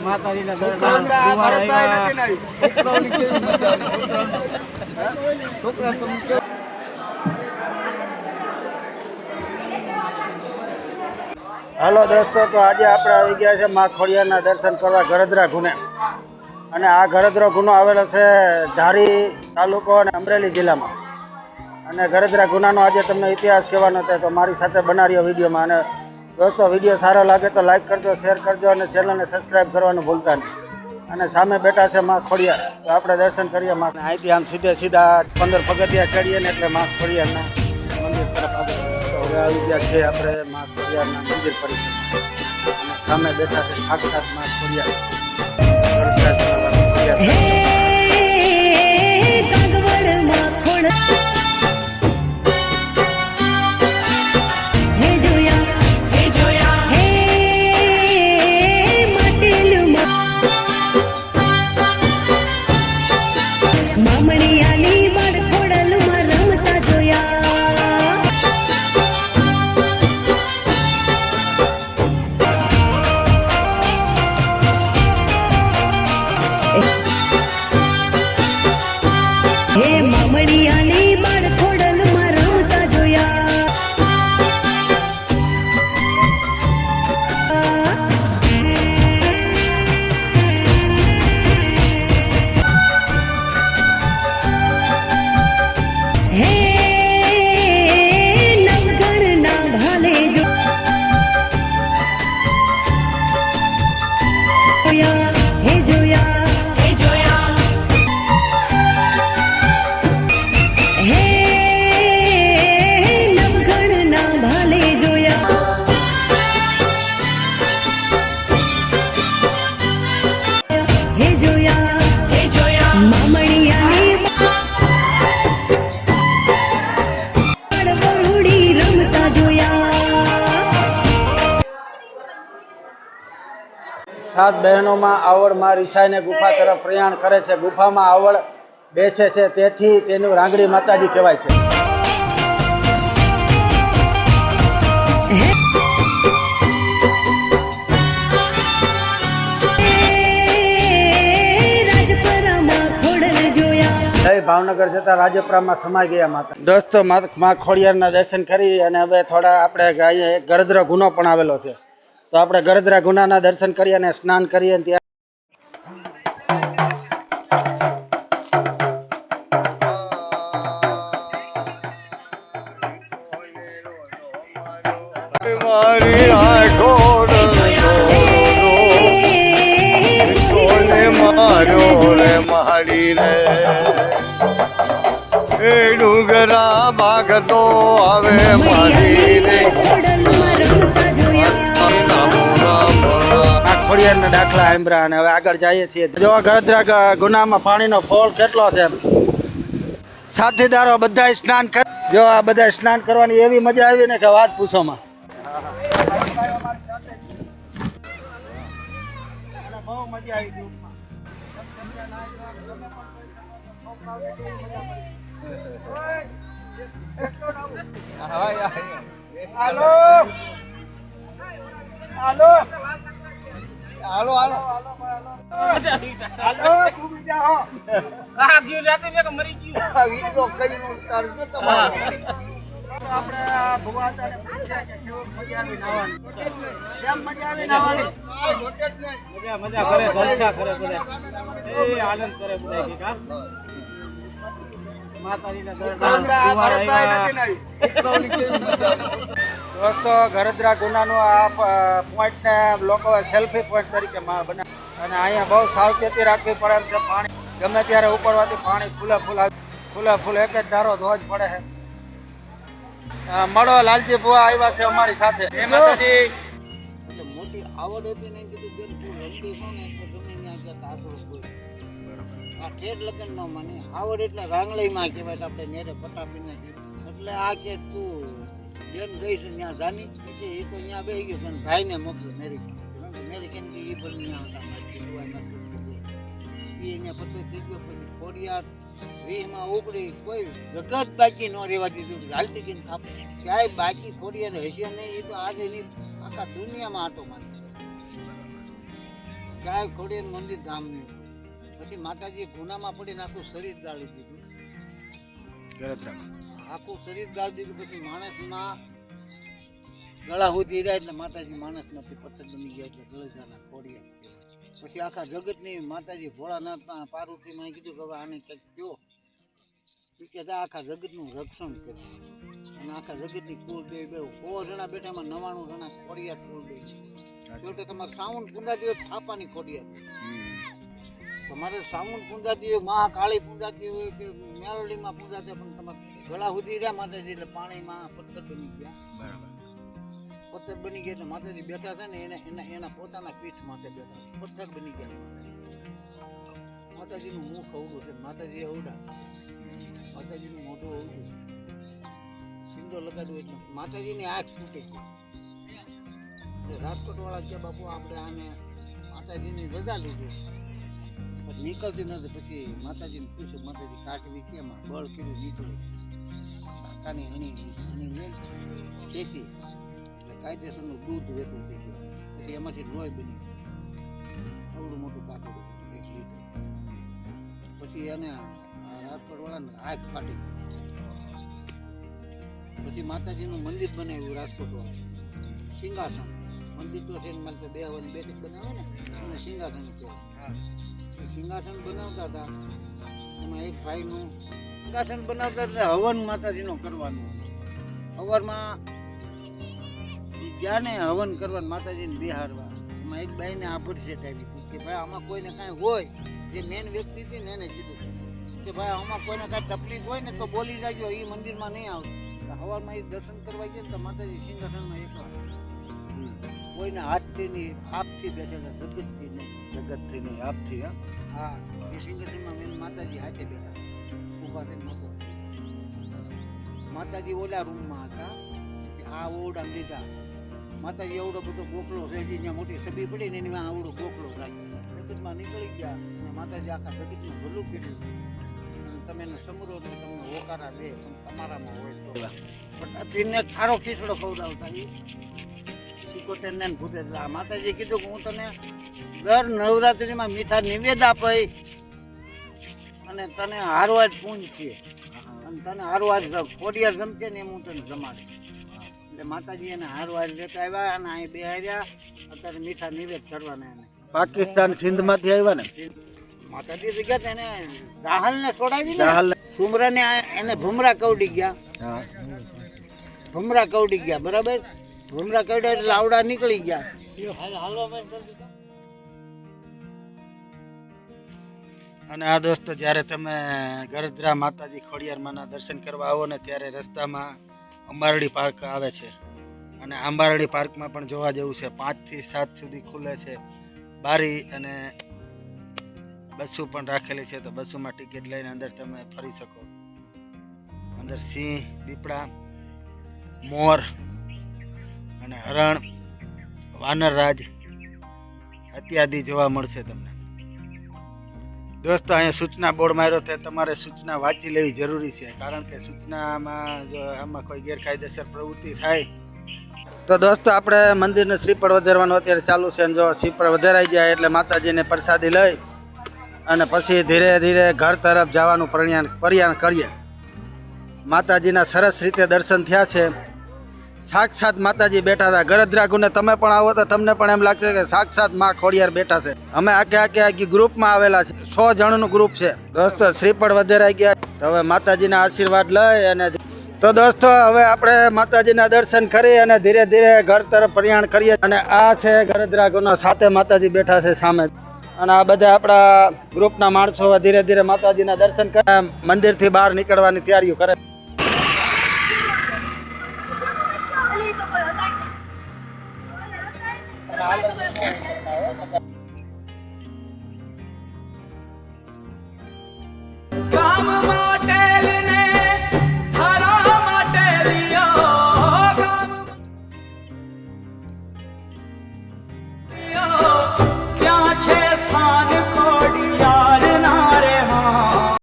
માતાજીના હાલો દોસ્તો, તો આજે આપણે આવી ગયા છે મા ખોડિયારના દર્શન કરવા ગરધરા ગુને. અને આ ગરધરો ગુનો આવેલો છે ધારી તાલુકો અને અમરેલી જિલ્લામાં. અને ગરધરા ગુનાનો આજે તમને ઇતિહાસ કહેવાનો છે, તો મારી સાથે બનાવ્યો વિડીયોમાં. અને દોસ્તો, વિડીયો સારો લાગે તો લાઈક કરજો, શેર કરજો અને ચેનલને સબસ્ક્રાઈબ કરવાનું ભૂલતા નહીં. અને સામે બેઠા છે મા ખોડિયાર, તો આપણે દર્શન કરીએ. અહીંથી આમ સીધા 15 પગથિયા ચડીએ ને એટલે મા ખોડિયારના મંદિર તરફ આગળ. હવે આવી ગયા છે આપણે મા ખોડિયારના મંદિર પરિસર. અને સામે બેઠા છે સાક્ષાત મા ખોડિયાર. સાત બહેનોમાં આવડ માં રિસાઈને ગુફા તરફ પ્રયાણ કરે છે. ગુફામાં આવડ બેસે છે, તેથી તેનું રાંગડી માતાજી કહેવાય છે. ભાવનગર જતા રાજપરામાં સમાઈ ગયા માતા. દોસ્તો, મા ખોડિયારના દર્શન કરી અને હવે થોડા આપણે અહીંયા ગરધરો ગુનો પણ આવેલો છે, તો આપણે ગરધરા ગુનાના દર્શન કરીએ અને સ્નાન કરીએ. ત્યાં ડુંગરા ભાગતો આવે મારી રે ખોડિયારના દાખલા આંબરા. અને હવે આગળ જઈએ છીએ. જો ગરધરા ગુનામાં પાણીનો ફોલ કેટલો છે. સાથીદારો બધા સ્નાન કર. જો આ બધા સ્નાન કરવાની એવી મજા આવી ને કે વાત પૂછોમાં. બહુ મજા આવી. હાલો હાલો હાલો હાલો હાલો ડૂબી જાઓ. આ ગયો રાતે મે કે મરી ગયો. આ વિડિયો કરીને ઉતારજો તમારો. આપણે આ ભુવાતાને પૂછ્યા કે કેવો મજા આવી નાવાની. કેમ મજા આવી નાવાની? જોટે જ નહીં. મજા કરે, જલસા કરે બધા. એ આનંદ કરે બધા કે કા માતાજીના દોસ્તો, ગરધરા ગુનાનો આ પોઈન્ટને લોકો સેલ્ફી પોઈન્ટ તરીકે બનાવે. અને અહીંયા બહુ સાવચેતી રાખવી પડે એમ છે. પાણી ગમે ત્યારે ઉપરવાથી પાણી ફૂલે ફૂલ એક જ ધારો ધોજ પડે છે. મળો લાલજી ભુવા આવ્યા છે અમારી સાથે. મોટી આવડ હતી ને કીધું બેન તું રમતી છો ને એટલે ગમે ત્યાં જતા આ ઠેઠ લગન નો મને આવડ એટલે રાંગળીમાં કહેવાય. આપણે નેરે પટાપીને એટલે આ કે તું બેન ગઈ છે ત્યાં જાની એ તો ત્યાં બે ગયો છે. ભાઈને મોકલ્યો મેરી કે એ પણ ત્યાં હતા એને પતો થઈ ગયો. પછી ખોડિયાર વીમાં ઉપડી કોઈ જગત બાકી ન રહેવા દીધું. હાલતી ગઈને થાપ ક્યાંય બાકી ખોડિયાર હશે નહીં. એ તો આજે એની આખા દુનિયામાં આટો મારે. ગાય ખોડિયાર મંદિર ગામનું. પછી માતાજી ગુનામાં પડીને આખું શરીર ગાળી દીધું. ગરદરામાં આખું શરીર ગાળી દીધું. પછી માણસમાં ગળા સુધી રહ્યા એટલે માતાજી માણસ નથી પથ્થર બની ગયા એટલે ગળજાના ખોડિયાર કહેવાય. પછી આખા જગતની માતાજી ભોળાનાથના પાર્વતીમાં કીધું કે હવે આને કંઈક કયો કે આખા જગતનું રક્ષણ કરે અને આખા જગતની કુળદેવી બે 100 જણા બેઠા એમાં 99 જણા ખોડિયાર કુળદેવી. એટલે તમારે શ્રાવણ પૂંજાતી હોય થાપાની ખોડિયાર, તમારે શ્રાવણ પૂંજાતી હોય મહાકાળી પૂંજાતી હોય કે મેલડીમાં પૂંજાતી પણ તમારે ગળા સુધી રહ્યા માતાજી એટલે પાણીમાં પથ્થર બની ગયા. બરાબર. પથ્થર બની ગયા એટલે માતાજી બેઠા છે ને એના પોતાના પીઠ માથે બેઠા પથ્થર બની ગયા. માતાજીનું મુખ અવડું છે, માતાજી અવડા, માતાજીનું મોઢું અવડું છે, સિંદો લગાડ્યું એટલે માતાજીની આંખ તૂટી ગઈ. રાજકોટ વાળા કે બાપુ આપણે આને માતાજીની રજા લીધી નીકળતી નથી. પછી માતાજીને પૂછ્યું માતાજી કાઢવી કેમ? બળ કર્યું નીકળી કાની હણી લઈને ખેંચી એટલે કાયદેસરનું દૂધ વેતું થઈ ગયું. પછી એમાંથી લોહી બની અવડું મોટું પાતળું 1 લીટર. પછી એને રાજકોટ વાળાને આંખ ફાટી ગઈ. પછી માતાજીનું મંદિર બનાવ્યું રાજકોટ વાળા, સિંહાસન મંદિર તો છે મારે તો બેહવાની બેઠક બનાવે ને એને સિંહાસન કહેવાય. સિંહાસન બનાવતા હતા એમાં એક ભાઈનું સિંહાસન બનાવતા એટલે હવન માતાજીનો કરવાનું. હવનમાં ગયા ને હવન કરવાનું માતાજીને બિહારવા. એમાં એક બાઈને આભડ સેટ આવી હતી કે ભાઈ આમાં કોઈને કાંઈ હોય, જે મેન વ્યક્તિ હતી ને એને કીધું કે ભાઈ આમાં કોઈને કાંઈ તકલીફ હોય ને તો બોલી જાજો, એ મંદિરમાં નહીં આવતું. હવારમાં એ દર્શન કરવા ગયા ને તો માતાજી સિંહાસનમાં એકલા, કોઈને હાથથી નહીં આપથી બેઠેલા, જગતથી નહીં. જગતથી નહીં આપથી. હા, એ સિંહાસનમાં મેન માતાજી હાથે બેઠા ઊભા થઈને નહોતો. માતાજી ઓલા રૂમમાં હતા કે આ ઓરડા લીધા. માતાજી એવડો બધો ગોખલો છે, જ્યાં મોટી સભી પડી ને એની આવડો ગોખલો રાખ્યો. જગતમાં નીકળી ગયા અને માતાજી આખા જગતનું ભલું કર્યું. તમે એને સમરો ને તમને હોકારા દે પણ તમારામાં હોય તો. પણ પીરને ખારો ખીચડો ખવડાવતા એ 75 ને ભૂતે. માતાજી કીધું કે હું તને દર નવરાત્રિમાં મીઠા નિવેદ આપી અને તને હારવા જ પૂંજ છે અને તને હારવા જ ખોડિયાર જમશે ને એમ હું તને જમાડે. એટલે માતાજી એને હારવા જ લેતા આવ્યા અને અહીં બેહાર્યા. અત્યારે મીઠા નિવેદ કરવાના એને. પાકિસ્તાન સિંધમાંથી આવ્યા ને માતાજી જગ્યા એને રાહલને છોડાવી ને સુમરાને એને ભૂમરા કવડી ગયા. ભૂમરા કવડી ગયા, બરાબર. ભૂમરા કવડ્યા એટલે આવડા નીકળી ગયા. અને આ દોસ્તો જ્યારે તમે ગરદરા માતાજી ખોડિયારમાંના દર્શન કરવા આવો ને ત્યારે રસ્તામાં અંબારડી પાર્ક આવે છે અને અંબારડી પાર્કમાં પણ જોવા જેવું છે. 5 થી 7 સુધી ખુલે છે બારી અને બસો પણ રાખેલી છે, તો બસોમાં ટિકિટ લઈને અંદર તમે ફરી શકો. અંદર સિંહ, દીપડા, મોર અને હરણ, વાનરરાજ ઇત્યાદિ જોવા મળશે તમને. દોસ્તો અહીંયા સૂચના બોર્ડ માર્યો છે, તમારે સૂચના વાંચી લેવી જરૂરી છે, કારણ કે સૂચનામાં જો આમાં કોઈ ગેરકાયદેસર પ્રવૃત્તિ થાય તો દોસ્તો આપણે મંદિરને શ્રીફળ વધારવાનું અત્યારે ચાલુ છે. અને જો શ્રીફળ વધારાઈ જાય એટલે માતાજીને પ્રસાદી લઈ અને પછી ધીરે ધીરે ઘર તરફ જવાનું પ્રયાણ કરીએ. માતાજીના સરસ રીતે દર્શન થયા છે. સાક્ષાત માતાજી બેઠા હતા. ગરદરા ગુને તમે પણ આવો તો તમને પણ એમ લાગશે કે સાક્ષાત માં ખોડિયાર બેઠા છે. અમે આખી ગ્રુપમાં આવેલા છે, 100 જણનું ગ્રુપ છે. દોસ્તો શ્રીફળ વધારાઈ ગયા, તો હવે માતાજીના આશીર્વાદ લઈ અને તો દોસ્તો હવે આપણે માતાજીના દર્શન કરી અને ધીરે ધીરે ઘર તરફ પ્રયાણ કરીએ. અને આ છે ગરદરા ગુના સાથે માતાજી બેઠા છે સામે. અને આ બધા આપણા ગ્રુપના માણસો ધીરે ધીરે માતાજીના દર્શન કરે, મંદિરથી બહાર નીકળવાની તૈયારીઓ કરે. કામમાં